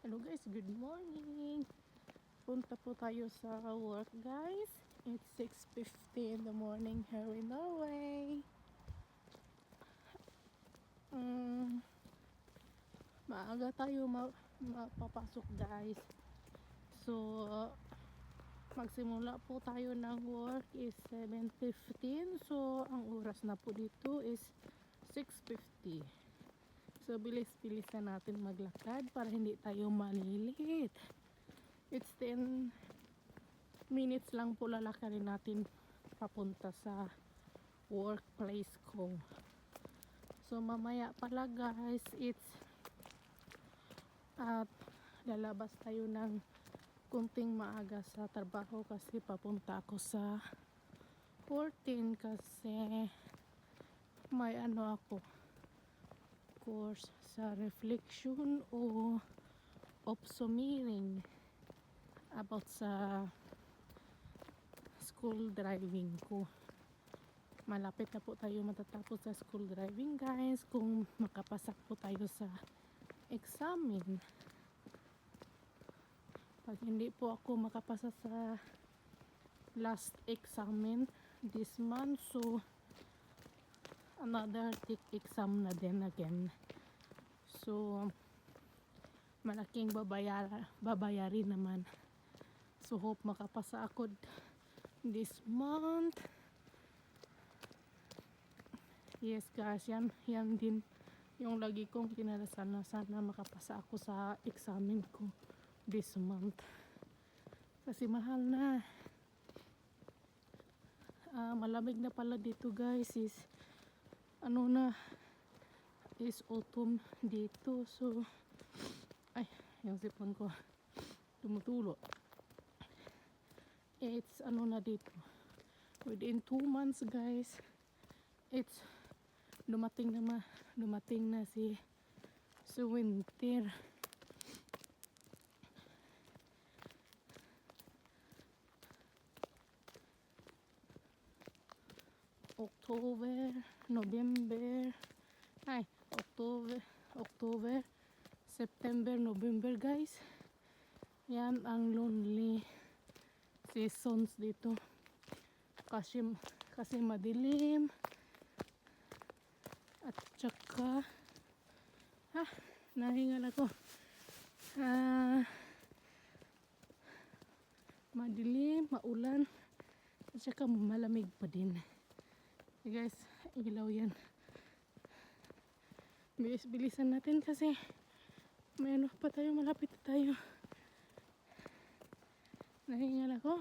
Hello guys, good morning. Punta po tayo sa work guys. It's 6:50 in the morning here in Norway. Maaga tayo mapapasok guys. So magsimula po tayo ng work is 7:15. So ang oras na po dito is 6:50. So bilis-bilisan natin maglakad para hindi tayo malilit. It's 10 minutes lang po lalakarin natin papunta sa workplace ko. So mamaya pala guys, it's at lalabas tayo ng kunting maaga sa trabaho kasi papunta ako sa 14 kasi may ako course sa reflection o opsomiring about sa school driving ko. Malapit na po tayo matatapos sa school driving guys kung makapasak po tayo sa examen. Pag hindi po ako makapasa sa last examen this month, so another exam na din again. So malaking babayarin naman. So hope makapasa ako this month. Yes guys, yan din yung lagi kong kinarasal na sana makapasa ako sa examen ko this month. Kasi mahal na. Malamig na pala dito guys, is is autumn dito. So yung sipon ko tumutulo. It's na dito within 2 months guys, it's dumating na si winter. October, September, November guys. Yan ang lonely seasons dito. Kasi madilim. At saka nahingal ako. Madilim, maulan. At saka malamig pa din. Guys, ilaw yan. Bilis-bilisan natin kasi may pa tayo, malapit na tayo. Nahingal ako.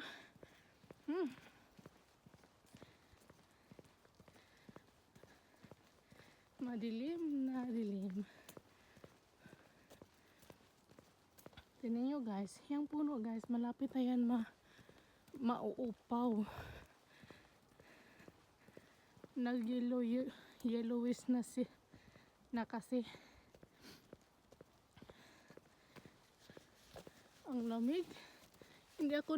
Madilim. Tingnan nyo guys, yung puno guys, malapit na yan mauupaw. Yellowish na kasi. Ang lamig. Hindi ako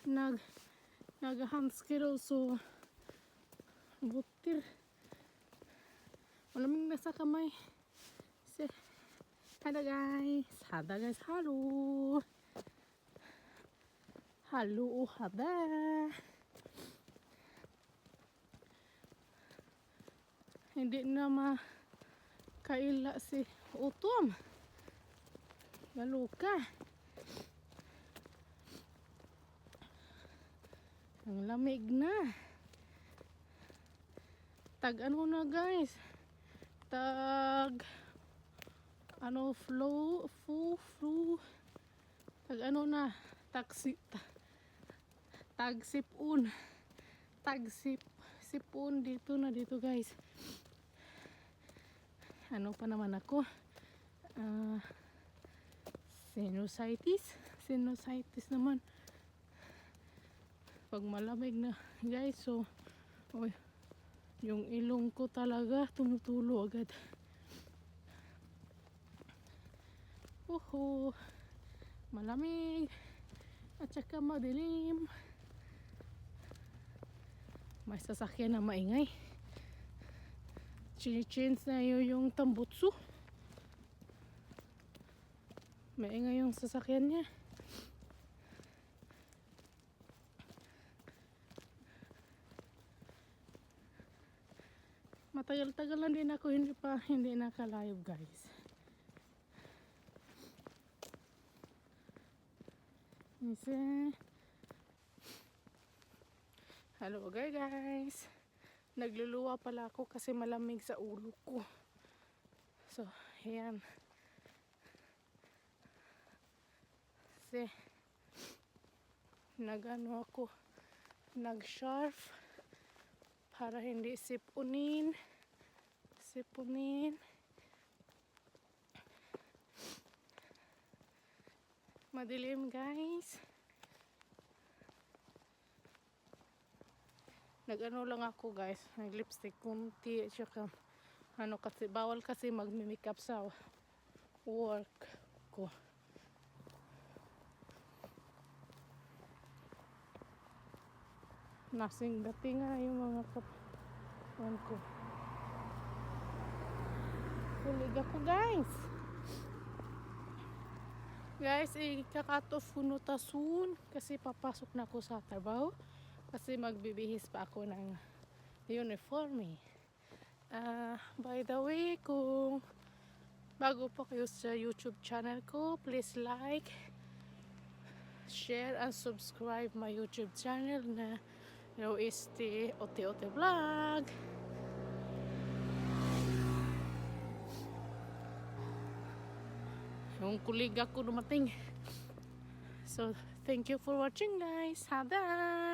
nag-handskero, so butir. Malamig na sa kamay. Hada guys, halo. Hada. Hindi na makaila si autumn. Maluka. Ang lamig na. Tag na guys. Tag flow. Tag na. Sipon dito guys. Pa naman ako? Sinusitis naman. Pag malamig na guys, so yung ilong ko talaga tumutulo agad. Malamig at saka madilim. May sasakyan na maingay. Change na yung tambutso. Maingay yung sasakyan niya. Matagal-tagal lang din ako hindi naka-live guys. Isa. Hello guys. Nagluluwa pala ako kasi malamig sa ulo ko. So, ayan. Kasi nagano ako, nag-scarf para hindi sipunin. Madilim guys. Nag-ano lang ako guys, nag-lipstick kunti tsaka ano kasi bawal kasi mag-makeup sa work ko. Nasing dati nga yung mga kapan ko. Kulig ako guys. Guys, ika-cut off ko na soon kasi papasok na ako sa trabaho. Kasi magbibihis pa ako ng uniforme. By the way, kung bago pa kayo sa YouTube channel ko, please like, share, and subscribe my YouTube channel na Roiste Ote Vlog. Yung kuliga ko dumating. So, thank you for watching guys. Bye!